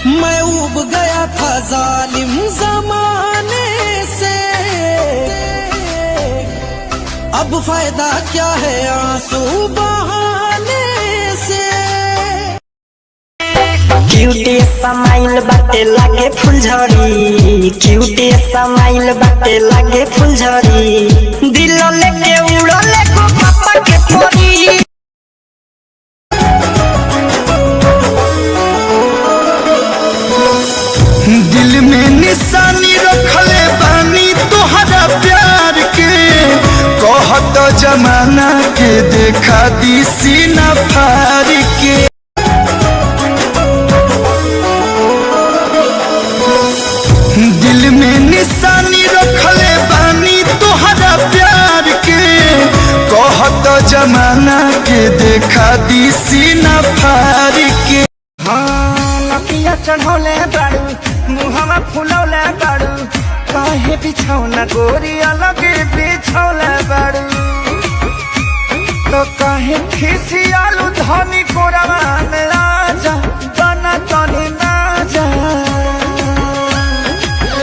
मैं उब गया था जालिम जमाने से, अब फायदा क्या है आंसू बहाने से। क्यूटी समाइल बाटे लागे फुलझड़ी, क्यूटी समाइल बाटे लागे फुलझड़ी, दिल लेके उड़ले को पापा के परी। दिल में निशानी रखले बानी तोहरा प्यार के, कहत जमाना के देखा दी सीना फार के। दिल में निशानी रखले बानी तोहरा प्यार के, कहत जमाना के देखा दी सीना फार के। नकिया चढ़ौले बाड़ू, मुहवा फुलौले बाड़ू, काहे बिछौना गोरी अलग बिछौले बाड़ू। तो काहे खिसियालू धनी कोरवा में आजा, बना तनी ना जा।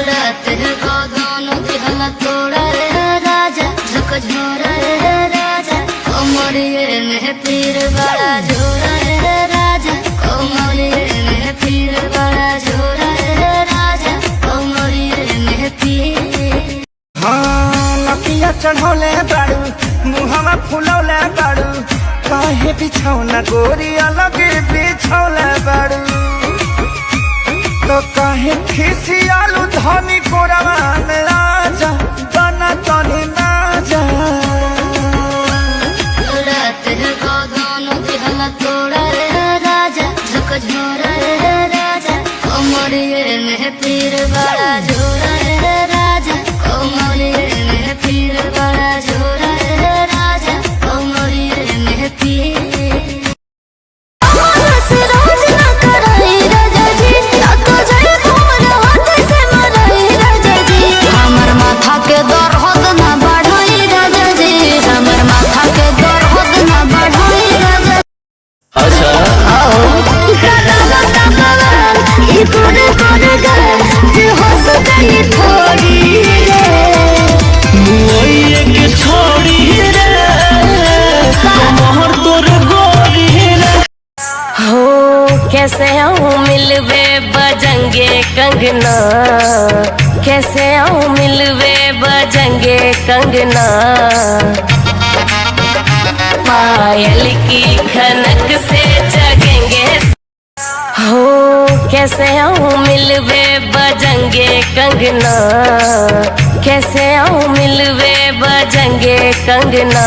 रात है गोदानो दिहला तोड़ा रे राजा, झकझोरा रे राजा, कमरिए में पीर बड़ा जोरा रे राजा, कमरिए में पीर बड़ा जोरा रे राजा, कमरिए में पीर। नकिया चढ़ौले बाड़ू, मुहवा फुलौले बाड़ू, काहे बिछौना गोरी अलग बिछौले बाड़ू। तो काहे खिसियालू धनी कोरवा में आजा, बना तनी ना जा। रात है गोदानो दिहला तोड़ा रे राजा, झकझोरा रे राजा, कमरिए में पीर बड़ा जोरा रे राजा, कमरिए में पीर बड़ा जोरा रे राजा, कमरिए में पीर। हमर माथा के दर्द ना बढ़ाई राजा जी, हमर माथा के दर्द ना बढ़ाई राजा। अच्छा आओ गाना तमाम ये कोने कोने गए ये हंस गई थोड़ी रे, मुइए के छोड़ी रे, कमर तोर गोरी रे। हो कैसे आऊं मिलवे बजंगे कंगना, कैसे आऊं मिलवे बजंगे कंगना, पायल की खनक से जगेंगे। हो कैसे आऊं मिलवे बजंगे कंगना, कैसे आऊं मिलवे बजंगे कंगना,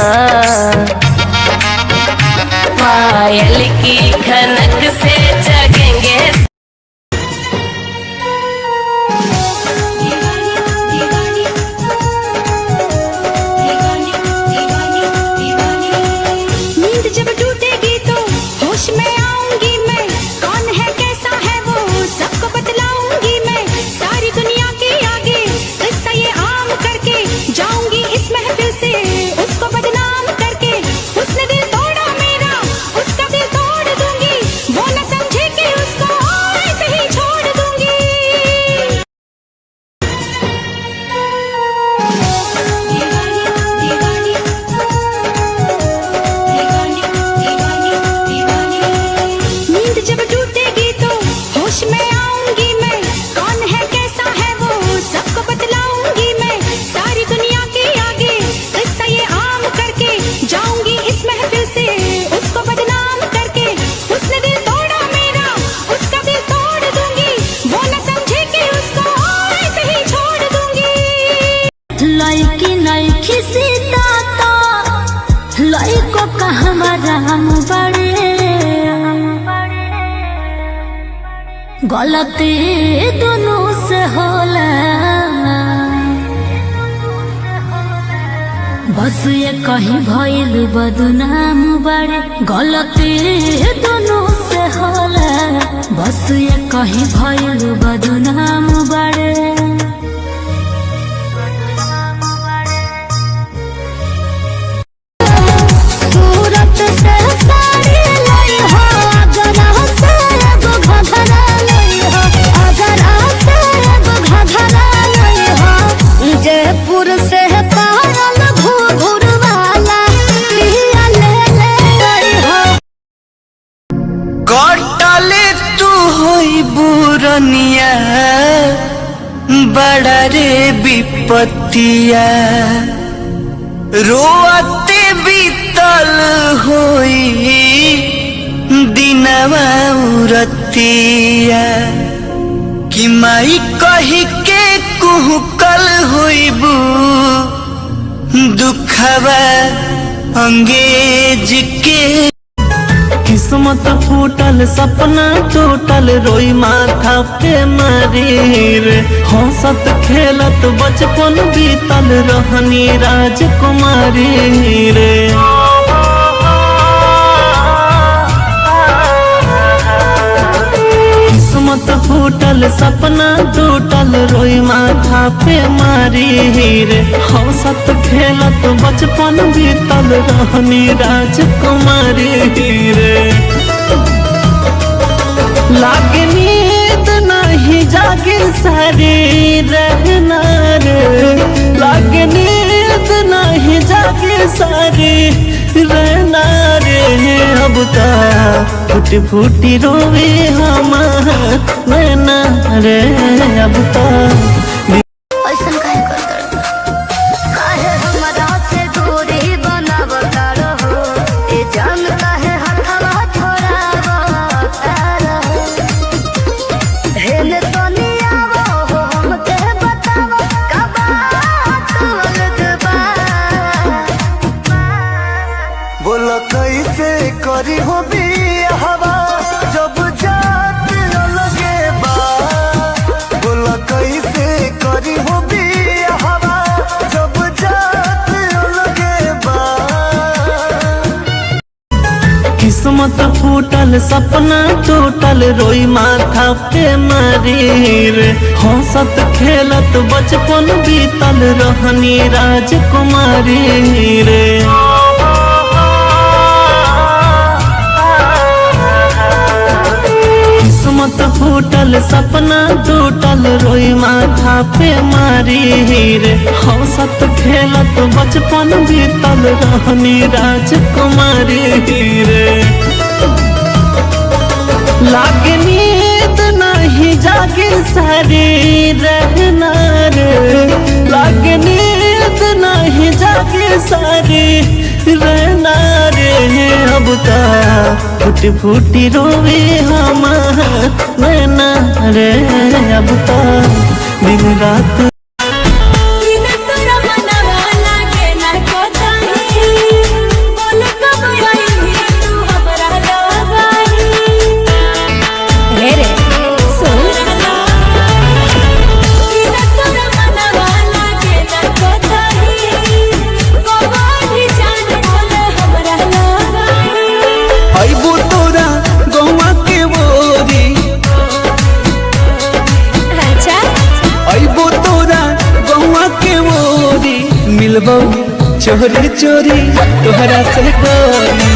पायल की खनक से जगेंगे। नींद जब टूटेगी तो होश में आऊंगी मैं, कौन है कैसा है वो सबको बतलाऊंगी मैं, सारी दुनिया के आगे किस्सा ये आम करके जाऊंगी इस महफिल से उसको बदनाम करके। उसने दिल तोड़ा मेरा, उसका दिल तोड़ दूंगी, वो न समझे कि उसको ऐसे ही छोड़ दूंगी। नींद जब टूटेगी तो होश में आऊंगी मैं, कौन है कैसा है वो सबको बतलाऊंगी मैं, सारी दुनिया के आगे किस्सा ये आम करके जाऊंगी इस महफिल से उसको बदनाम करके। उसने दिल तोड़ा मेरा, उसका दिल तोड़ दूंगी, वो न समझे कि उसको ऐसे ही छोड़ दूंगी। लड़की नइखी सीता तो लइको कहवा राम बड़े, गलती दोनों से होला, बस ये कहीं भइल बदनाम बड़े, गलती दोनों से होला, बस ये कहीं भइल बदनाम बड़े। सूरत से साड़ी लाई हो, गला से एगो घघरा लाई हो, धनिया बड़ा रे विपत्तिया रोते बीतल होई दिनवा उरतिया कि माई कही के कुहकल होइबू दुखवा अंगेज के किस्मत फूटल सपना टूटल रोई माथा पे मारी रे हंसत खेलत बचपन बीतल रहनी राजकुमारी रे किस्मत फूटल सपना टूटल रोई माथा पे मारी रे हंसत खेलत बचपन बीतल रहनी राजकुमारी रे लागे नींद नहीं जागे सारी रहना रे लागे नींद नहीं जागे सारी रहना रे अब तो फूटी फूटी रोवे हमार नैना रे अब तो ऐसन काहे करत काहे हमरा से दूरी बनावता रहो ए जान काहे हथवा छोड़ावता रहो हेने तनी आवो हो हमके बतावो का बात अलग बा बोला कैसे करी हो बियाहवा जब जात लगे बा बोला कैसे करी हो बियाहवा जब जात लगे बा किस्मत फूटल सपना टूटल रोई माथा पे मारी रे हंसत खेलत बचपन बीतल रहनी राजकुमारी रे किस्मत फूटल सपना टूटल रोई माथा पे मारी रे हंसत खेलत बचपन बीतल रहनी राजकुमारी रे लागे नींद नहीं जागे सारी रहना रे लागे नींद नहीं जागे सारी रहना रे अब तो फूटी फूटी रोवे हमार नैना रे अब तो दिन रात अबू तोरा गौवा के बोरी अबू तोरा गौवा के बोरी मिलबो चोरी चोरी तोहरा से गोरी